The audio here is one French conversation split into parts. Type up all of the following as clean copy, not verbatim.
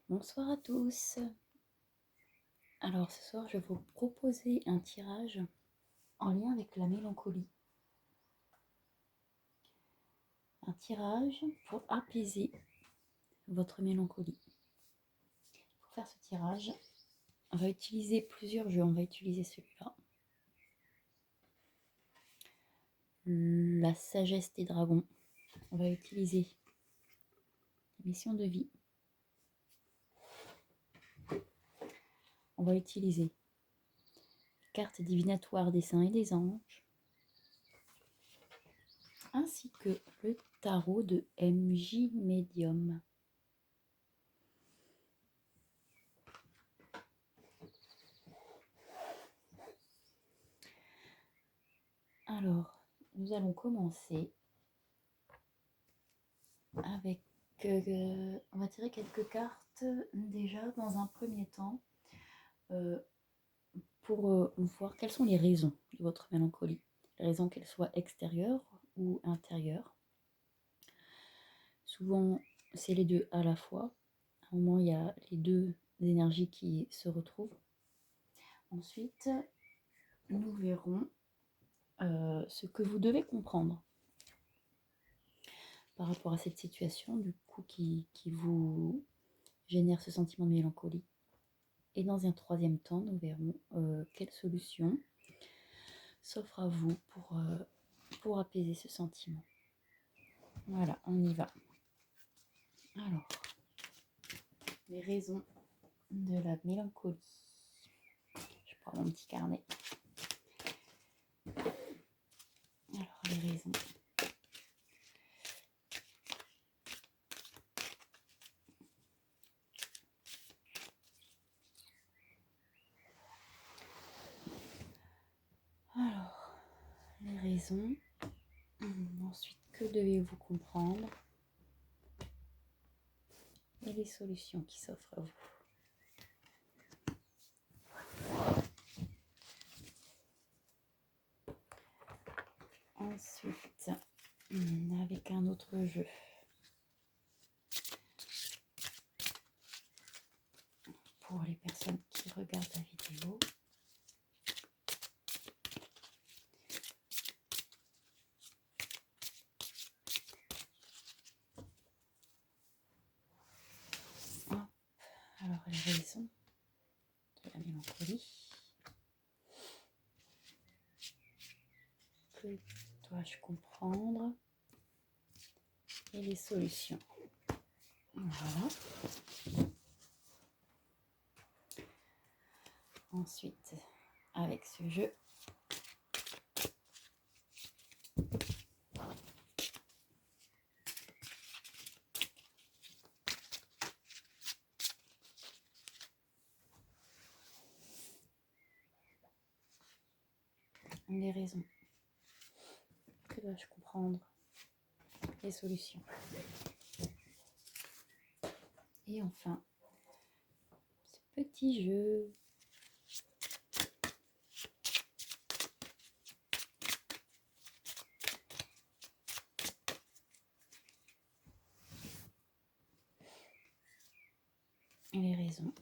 Bonsoir à tous. Alors ce soir, je vais vous proposer un tirage en lien avec la mélancolie. Un tirage pour apaiser votre mélancolie. Pour faire ce tirage, on va utiliser plusieurs jeux. On va utiliser celui-là. La sagesse des dragons. On va utiliser la mission de vie. On va utiliser carte divinatoire des saints et des anges, ainsi que le tarot de MJ Medium. Alors, nous allons commencer avec, on va tirer quelques cartes déjà dans un premier temps pour voir quelles sont les raisons de votre mélancolie. Les raisons qu'elles soient extérieures ou intérieures. Souvent, c'est les deux à la fois. À un moment, il y a les deux énergies qui se retrouvent. Ensuite, nous verrons ce que vous devez comprendre par rapport à cette situation, du coup, qui vous génère ce sentiment de mélancolie. Et dans un troisième temps, nous verrons quelle solution s'offre à vous pour apaiser ce sentiment. Voilà, on y va. Alors, les raisons de la mélancolie. Je prends mon petit carnet. Alors, les raisons. Alors, les raisons. Ensuite, que devez-vous comprendre? Et les solutions qui s'offrent à vous. Ensuite, avec un autre jeu. Pour les personnes qui regardent la vidéo. Alors, les raisons de la mélancolie. Que dois-je comprendre? Et les solutions. Voilà. Ensuite, avec ce jeu, les raisons. Que dois-je comprendre? Les solutions. Et enfin, ce petit jeu. Et les raisons.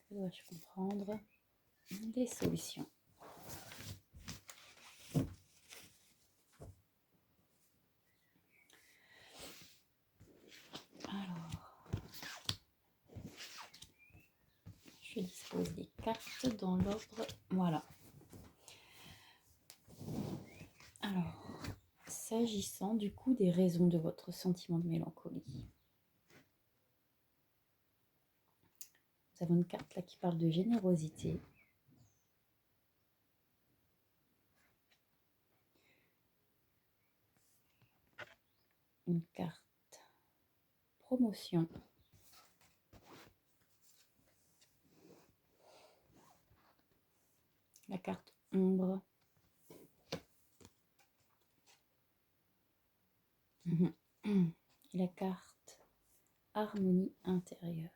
Que dois-je comprendre? Les solutions. Alors, je dispose des cartes dans l'ordre. Voilà. Alors, s'agissant du coup des raisons de votre sentiment de mélancolie. Nous avons une carte là qui parle de générosité. Une carte promotion. La carte ombre. Et la carte harmonie intérieure.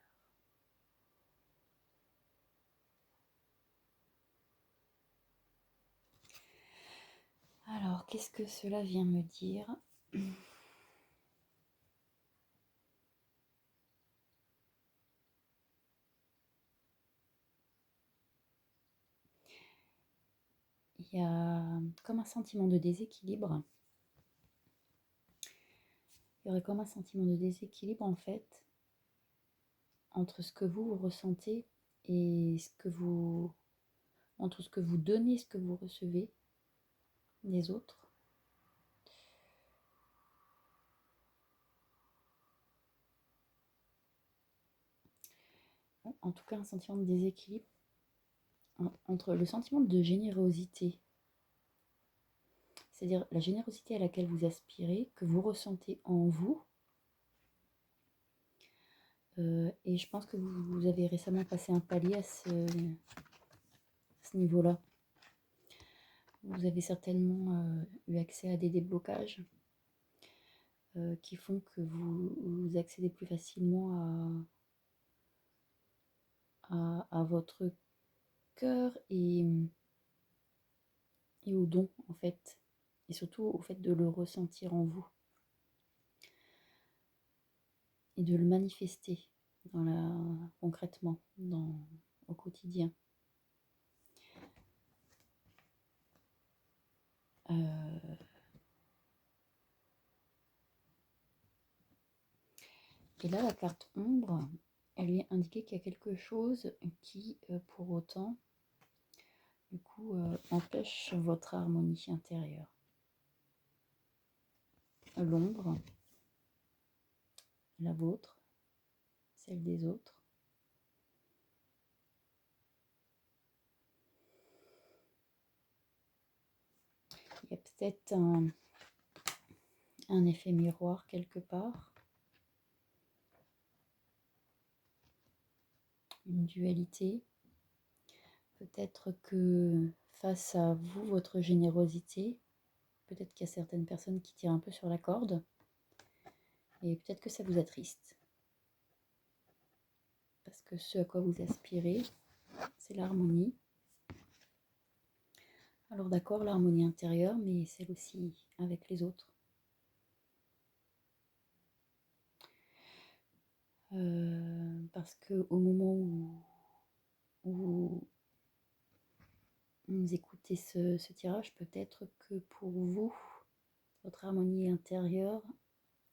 Alors, qu'est-ce que cela vient me dire? Une il y a comme un sentiment de déséquilibre. Il y aurait comme un sentiment de déséquilibre en fait entre ce que vous ressentez et entre ce que vous donnez et ce que vous recevez des autres. En tout cas, un sentiment de déséquilibre entre le sentiment de générosité, c'est-à-dire la générosité à laquelle vous aspirez, que vous ressentez en vous. Et je pense que vous avez récemment passé un palier à ce niveau-là. Vous avez certainement eu accès à des déblocages qui font que vous accédez plus facilement à votre cœur et au don en fait, et surtout au fait de le ressentir en vous et de le manifester concrètement au quotidien. Et là, la carte ombre, elle vient indiquer qu'il y a quelque chose qui, pour autant, du coup, empêche votre harmonie intérieure. L'ombre, la vôtre, celle des autres. Il y a peut-être un effet miroir quelque part, une dualité. Peut-être que face à vous, votre générosité, peut-être qu'il y a certaines personnes qui tirent un peu sur la corde et peut-être que ça vous attriste. Parce que ce à quoi vous aspirez, c'est l'harmonie. Alors d'accord, l'harmonie intérieure, mais celle aussi avec les autres. Parce qu'au moment où vous écoutez ce tirage, peut-être que pour vous, votre harmonie intérieure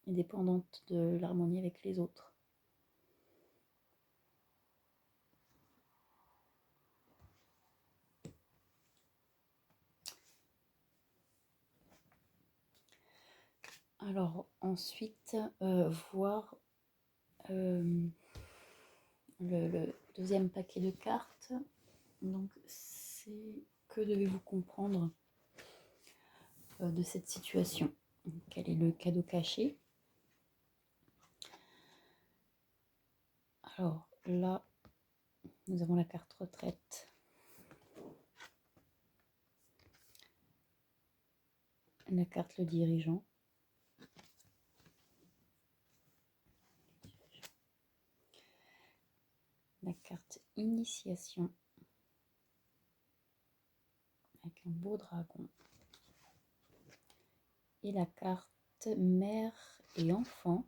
est dépendante de l'harmonie avec les autres. Alors ensuite, voir le deuxième paquet de cartes. Donc c'est que devez-vous comprendre de cette situation? Quel est le cadeau caché? Alors là, nous avons la carte retraite. La carte le dirigeant. La carte initiation. Avec un beau dragon. Et la carte mère et enfant.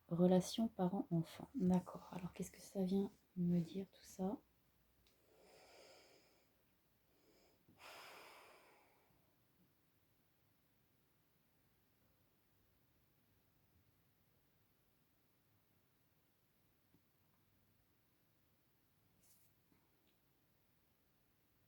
Relation parent-enfant. D'accord. Alors qu'est-ce que ça vient me dire tout ça?